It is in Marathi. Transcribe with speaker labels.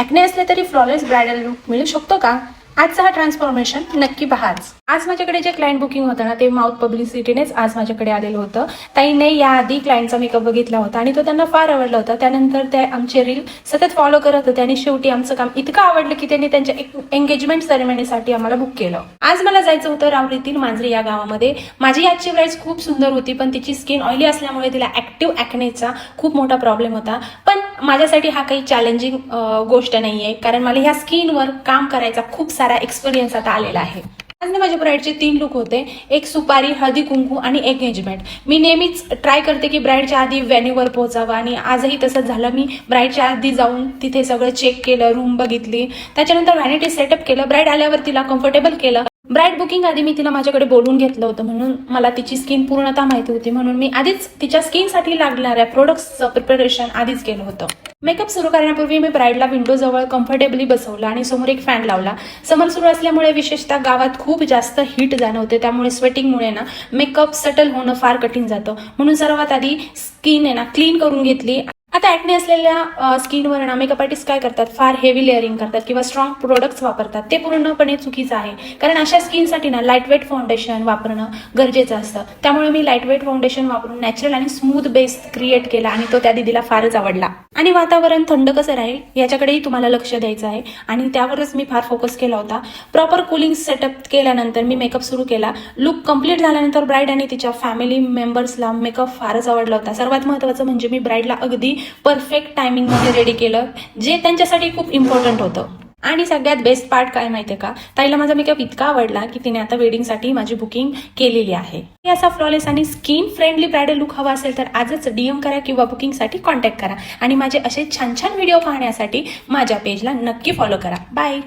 Speaker 1: ॲक्ने असले तरी फ्लॉलेस ब्रायडल लुक मिळू शकतो का? आजचा हा ट्रान्सफॉर्मेशन नक्की पहाच. आज माझ्याकडे जे क्लायंट बुकिंग होतं ना, ते माउथ पब्लिसिटीनेच आज माझ्याकडे आलेलं होतं. ताईने याआधी क्लायंटचा मेकअप बघितला होता आणि तो त्यांना फार आवडला होता. त्यानंतर ते आमचे रील सतत फॉलो करत होते आणि शेवटी आमचं काम इतकं आवडलं की त्यांनी त्यांच्या एंगेजमेंट सेरेमनीसाठी आम्हाला बुक केलं. आज मला जायचं होतं रावरीतील मांजरी या गावामध्ये. माझी आजची ब्राईड खूप सुंदर होती, पण तिची स्किन ऑइली असल्यामुळे तिला ऍक्टिव्ह ॲक्नेचा खूप मोठा प्रॉब्लेम होता. पण माझ्यासाठी हा काही चॅलेंजिंग गोष्ट नाहीये, कारण मला ह्या स्किनवर काम करायचा खूप सारा एक्सपिरियन्स आता आलेला आहे. आज माझ्या ब्राईडचे 3 लुक होते, एक सुपारी, हळदी कुंकू आणि एंगेजमेंट. मी नेहमीच ट्राय करते की ब्राईडच्या आधी व्हेन्यूवर पोहोचावं आणि आजही तसंच झालं. मी ब्राईडच्या आधी जाऊन तिथे सगळं चेक केलं, रूम बघितली, त्याच्यानंतर व्हॅनिटी सेटअप केलं, ब्राईड आल्यावर तिला कम्फर्टेबल केलं. ब्राईड बुकिंग आधी मी तिला माझ्याकडे बोलून घेतलं होतं, म्हणून मला तिची स्किन पूर्णतः माहिती होती, म्हणून मी आधीच तिच्या स्किनसाठी लागणाऱ्या प्रोडक्ट्सचं प्रिपरेशन आधीच केलं होतं. मेकअप सुरू करण्यापूर्वी मी ब्राईडला विंडोजवळ कम्फर्टेबली बसवलं आणि समोर एक फॅन लावला. समर सुरू असल्यामुळे विशेषतः गावात खूप जास्त हीट जाणवते, त्यामुळे स्वेटिंगमुळे ना मेकअप सटल होणं फार कठीण जातं. म्हणून सर्वात आधी स्किन आहे ना क्लीन करून घेतली. आता ॲक्ने असलेल्या स्किनवर ना मेकअप आर्टिस्ट काय करतात, फार हेवी लेअरिंग करतात किंवा स्ट्रॉंग प्रोडक्ट्स वापरतात. ते पूर्णपणे चुकीचं आहे, कारण अशा स्किनसाठी ना लाईटवेट फाउंडेशन वापरणं गरजेचं असतं. त्यामुळे मी लाईटवेट फाउंडेशन वापरून नॅचरल आणि स्मूथ बेस क्रिएट केला आणि तो त्या दीदीला फारच आवडला. आणि वातावरण थंड कसं राहील याच्याकडेही तुम्हाला लक्ष द्यायचं आहे आणि त्यावरच मी फार फोकस केला होता. प्रॉपर कूलिंग सेटअप केल्यानंतर मी मेकअप सुरू केला. लुक कंप्लीट झाल्यानंतर ब्राईड आणि तिच्या फॅमिली मेंबर्सला मेकअप फारच आवडला होता. सर्वात महत्त्वाचं म्हणजे मी ब्राईडला अगदी परफेक्ट टायमिंगमध्ये रेडी केलं, जे त्यांच्यासाठी खूप इम्पॉर्टंट होतं. आणि सगळ्यात बेस्ट पार्ट काय माहितीये का, ताईला माझा मेकअप इतका आवडला की तिने आता वेडिंगसाठी माझी बुकिंग केलेली आहे. असा फ्लॉलेस आणि स्किन फ्रेंडली ब्रायडल लुक हवा असेल तर आजच DM करा किंवा बुकिंगसाठी कॉन्टॅक्ट करा. आणि माझे असे छान छान व्हिडिओ पाहण्यासाठी माझ्या पेजला नक्की फॉलो करा. बाय.